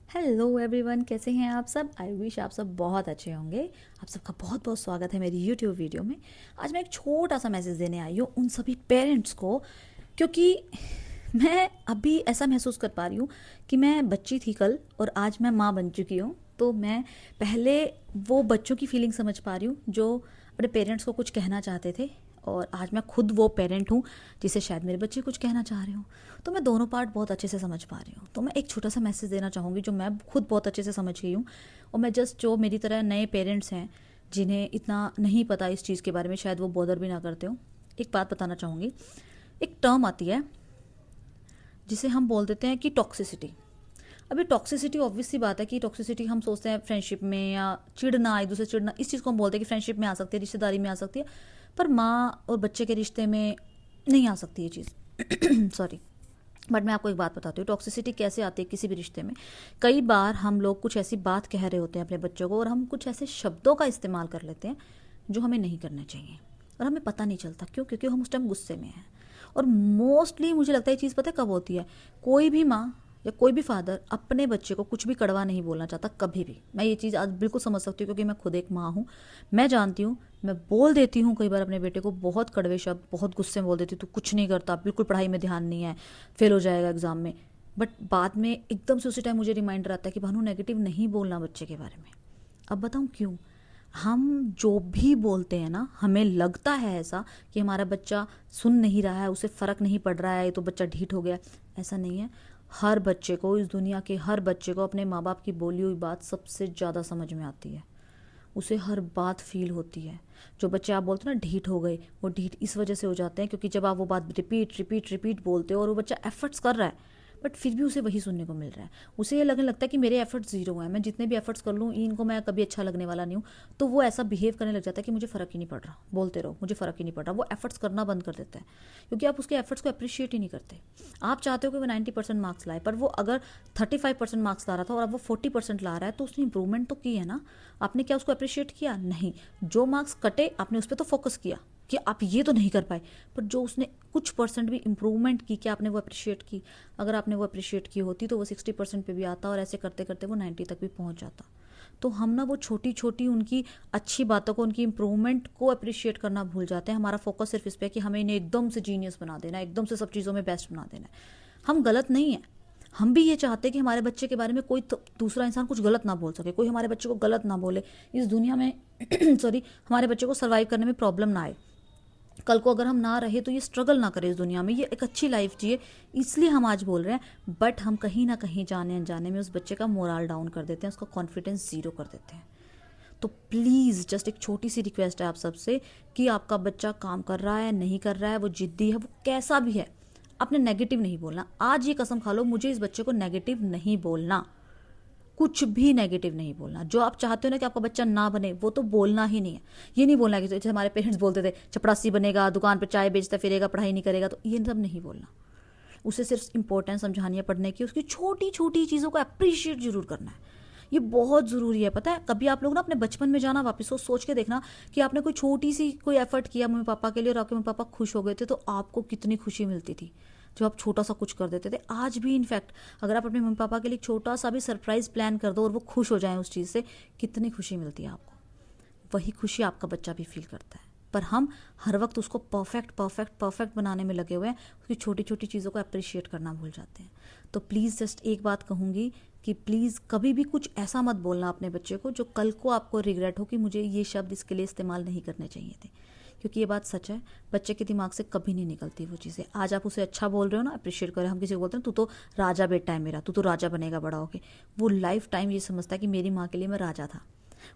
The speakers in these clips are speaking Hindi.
हेलो एवरीवन, कैसे हैं आप सब। आई विश आप सब बहुत अच्छे होंगे। आप सबका बहुत बहुत स्वागत है मेरी यूट्यूब वीडियो में। आज मैं एक छोटा सा मैसेज देने आई हूँ उन सभी पेरेंट्स को, क्योंकि मैं अभी ऐसा महसूस कर पा रही हूँ कि मैं बच्ची थी कल और आज मैं माँ बन चुकी हूँ। तो मैं पहले वो बच्चों की फीलिंग समझ पा रही हूँ जो अपने पेरेंट्स को कुछ कहना चाहते थे, और आज मैं खुद वो पेरेंट हूँ जिसे शायद मेरे बच्चे कुछ कहना चाह रहे हो। तो मैं दोनों पार्ट बहुत अच्छे से समझ पा रही हूँ। तो मैं एक छोटा सा मैसेज देना चाहूँगी जो मैं खुद बहुत अच्छे से समझ गई हूँ, और मैं जस्ट जो मेरी तरह नए पेरेंट्स हैं जिन्हें इतना नहीं पता इस चीज़ के बारे में, शायद वो बॉदर भी ना करते हो, एक बात बताना चाहूँगी। एक टर्म आती है जिसे हम बोल देते हैं कि टॉक्सिसिटी। अभी टॉक्सिसिटी ऑब्वियस सी बात है कि टॉक्सिसिटी हम सोचते हैं फ्रेंडशिप में या चिढ़ना, एक दूसरे चिढ़ना, इस चीज़ को हम बोलते हैं कि फ्रेंडशिप में आ सकती है, रिश्तेदारी में आ सकती है, पर माँ और बच्चे के रिश्ते में नहीं आ सकती ये चीज़ सॉरी। बट मैं आपको एक बात बताती हूँ, टॉक्सिसिटी कैसे आती है किसी भी रिश्ते में। कई बार हम लोग कुछ ऐसी बात कह रहे होते हैं अपने बच्चों को, और हम कुछ ऐसे शब्दों का इस्तेमाल कर लेते हैं जो हमें नहीं करना चाहिए, और हमें पता नहीं चलता क्यों, क्योंकि हम उस टाइम गुस्से में हैं। और मोस्टली मुझे लगता है ये चीज़ पता है कब होती है, कोई भी माँ या कोई भी फादर अपने बच्चे को कुछ भी कड़वा नहीं बोलना चाहता कभी भी। मैं ये चीज़ आज बिल्कुल समझ सकती हूँ क्योंकि मैं खुद एक माँ हूँ। मैं जानती हूँ, मैं बोल देती हूँ कई बार अपने बेटे को बहुत कड़वे शब्द, बहुत गुस्से में बोल देती हूँ, तू कुछ नहीं करता, बिल्कुल पढ़ाई में ध्यान नहीं है, फेल हो जाएगा एग्जाम में। बट बाद में एकदम से उसी टाइम मुझे रिमाइंडर आता है कि भानु नेगेटिव नहीं बोलना बच्चे के बारे में। अब बताऊँ क्यों। हम जो भी बोलते हैं ना, हमें लगता है ऐसा कि हमारा बच्चा सुन नहीं रहा है, उसे फ़र्क नहीं पड़ रहा है, तो बच्चा ढीठ हो गया। ऐसा नहीं है। हर बच्चे को, इस दुनिया के हर बच्चे को अपने माँ बाप की बोली हुई बात सबसे ज़्यादा समझ में आती है। उसे हर बात फील होती है। जो बच्चे आप बोलते हो ना ढीठ हो गए, वो ढीठ इस वजह से हो जाते हैं क्योंकि जब आप वो बात रिपीट रिपीट रिपीट बोलते हो और वो बच्चा एफर्ट्स कर रहा है, बट फिर भी उसे वही सुनने को मिल रहा है। उसे ये लगने लगता है कि मेरे एफर्ट्स ज़ीरो हैं, मैं जितने भी एफर्ट्स कर लूँ इनको मैं कभी अच्छा लगने वाला नहीं हूँ। तो वो ऐसा बिहेव करने लग जाता है कि मुझे फ़र्क ही नहीं पड़ रहा, बोलते रहो, मुझे फ़र्क ही नहीं पड़ रहा। वो एफर्ट्स करना बंद कर देता है क्योंकि आप उसके एफर्ट्स को अप्रिशिएट ही नहीं करते। आप चाहते हो कि वो 90% मार्क्स लाए, पर वो अगर 35% मार्क्स ला रहा था और अब वो 40% ला रहा है, तो उसने इंप्रूवमेंट तो की है ना। आपने क्या उसको अप्रिशिएट किया? नहीं। जो मार्क्स कटे आपने उस पर तो फोकस किया कि आप ये तो नहीं कर पाए, पर जो उसने कुछ परसेंट भी इंप्रूवमेंट की, क्या आपने वो अप्रिशिएट की? अगर आपने वो अप्रिशिएट की होती तो वो 60% पे भी आता, और ऐसे करते करते वो 90 तक भी पहुंच जाता। तो हम ना वो छोटी छोटी उनकी अच्छी बातों को, उनकी इंप्रूवमेंट को अप्रिशिएट करना भूल जाते हैं। हमारा फोकस सिर्फ इस पर है कि हमें इन्हें एकदम से जीनियस बना देना है, एकदम से सब चीज़ों में बेस्ट बना देना है। हम गलत नहीं है। हम भी ये चाहते हैं कि हमारे बच्चे के बारे में कोई दूसरा इंसान कुछ गलत ना बोल सके, कोई हमारे बच्चे को गलत ना बोले इस दुनिया में सॉरी, हमारे बच्चे को सर्वाइव करने में प्रॉब्लम ना आए। कल को अगर हम ना रहे तो ये स्ट्रगल ना करे इस दुनिया में, ये एक अच्छी लाइफ जिए। इसलिए हम आज बोल रहे हैं। बट हम कहीं ना कहीं जाने अनजाने में उस बच्चे का मोरल डाउन कर देते हैं, उसका कॉन्फिडेंस ज़ीरो कर देते हैं। तो प्लीज़ जस्ट एक छोटी सी रिक्वेस्ट है आप सबसे कि आपका बच्चा काम कर रहा है, नहीं कर रहा है, वो जिद्दी है, वो कैसा भी है, आपने नेगेटिव नहीं बोलना। आज ये कसम खा लो, मुझे इस बच्चे को नेगेटिव नहीं बोलना, कुछ भी नेगेटिव नहीं बोलना। जो आप चाहते हो ना कि आपका बच्चा ना बने, वो तो बोलना ही नहीं है। ये नहीं बोलना कि जैसे हमारे पेरेंट्स बोलते थे चपरासी बनेगा, दुकान पर चाय बेचता फिरेगा, पढ़ाई नहीं करेगा, तो ये सब नहीं बोलना। उसे सिर्फ इंपॉर्टेंस समझानी है पढ़ने की, उसकी छोटी छोटी चीज़ों को अप्रिशिएट जरूर करना है। ये बहुत ज़रूरी है। पता है, कभी आप लोग ना अपने बचपन में जाना, वापस सोच के देखना कि आपने कोई छोटी सी कोई एफर्ट किया मम्मी पापा के लिए और आपके मम्मी पापा खुश हो गए थे, तो आपको कितनी खुशी मिलती थी जब आप छोटा सा कुछ कर देते थे। आज भी इनफैक्ट अगर आप अपने मम्मी पापा के लिए छोटा सा भी सरप्राइज प्लान कर दो और वो खुश हो जाएं उस चीज़ से, कितनी खुशी मिलती है आपको। वही खुशी आपका बच्चा भी फील करता है। पर हम हर वक्त उसको परफेक्ट परफेक्ट परफेक्ट बनाने में लगे हुए हैं, उसकी छोटी छोटी चीज़ों को अप्रिशिएट करना भूल जाते हैं। तो प्लीज़ जस्ट एक बात कहूँगी कि प्लीज़ कभी भी कुछ ऐसा मत बोलना अपने बच्चे को जो कल को आपको रिग्रेट हो कि मुझे ये शब्द इसके लिए इस्तेमाल नहीं करने चाहिए थे। क्योंकि ये बात सच है, बच्चे के दिमाग से कभी नहीं निकलती वो चीज़ें। आज आप उसे अच्छा बोल रहे हो ना, अप्रिशिएट करें। हम किसी को बोलते हैं तू तो राजा बेटा है मेरा, तू तो राजा बनेगा बड़ा होके, वो लाइफ टाइम ये समझता है कि मेरी माँ के लिए मैं राजा था।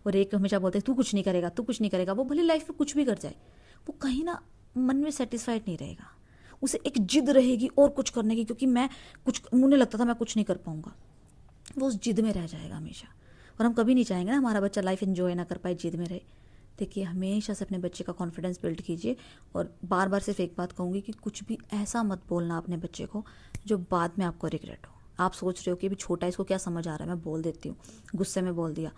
और एक हमेशा बोलते हैं तू कुछ नहीं करेगा, तू कुछ नहीं करेगा। वो भले लाइफ में कुछ भी कर जाए, वो कहीं ना मन में सेटिस्फाइड नहीं रहेगा। उसे एक जिद रहेगी और कुछ करने की, क्योंकि मैं कुछ, मुझे लगता था मैं कुछ नहीं कर पाऊंगा। वो उस जिद में रह जाएगा हमेशा। और हम कभी नहीं चाहेंगे ना हमारा बच्चा लाइफ एंजॉय ना कर पाए, जिद में रहे। देखिए, हमेशा से अपने बच्चे का कॉन्फिडेंस बिल्ड कीजिए। और बार बार सिर्फ एक बात कहूँगी कि कुछ भी ऐसा मत बोलना अपने बच्चे को जो बाद में आपको रिग्रेट हो। आप सोच रहे हो कि अभी छोटा है, इसको क्या समझ आ रहा है, मैं बोल देती हूँ, गुस्से में बोल दिया।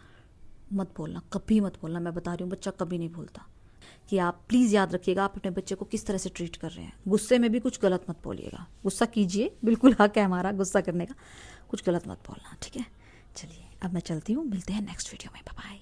मत बोलना, कभी मत बोलना। मैं बता रही हूँ, बच्चा कभी नहीं भूलता। कि आप प्लीज़ याद रखिएगा आप अपने बच्चे को किस तरह से ट्रीट कर रहे हैं। गुस्से में भी कुछ गलत मत बोलिएगा। गुस्सा कीजिए, बिल्कुल हक है हमारा गुस्सा करने का, कुछ गलत मत बोलना, ठीक है। चलिए अब मैं चलती हूँ, मिलते हैं नेक्स्ट वीडियो में, बाय बाय।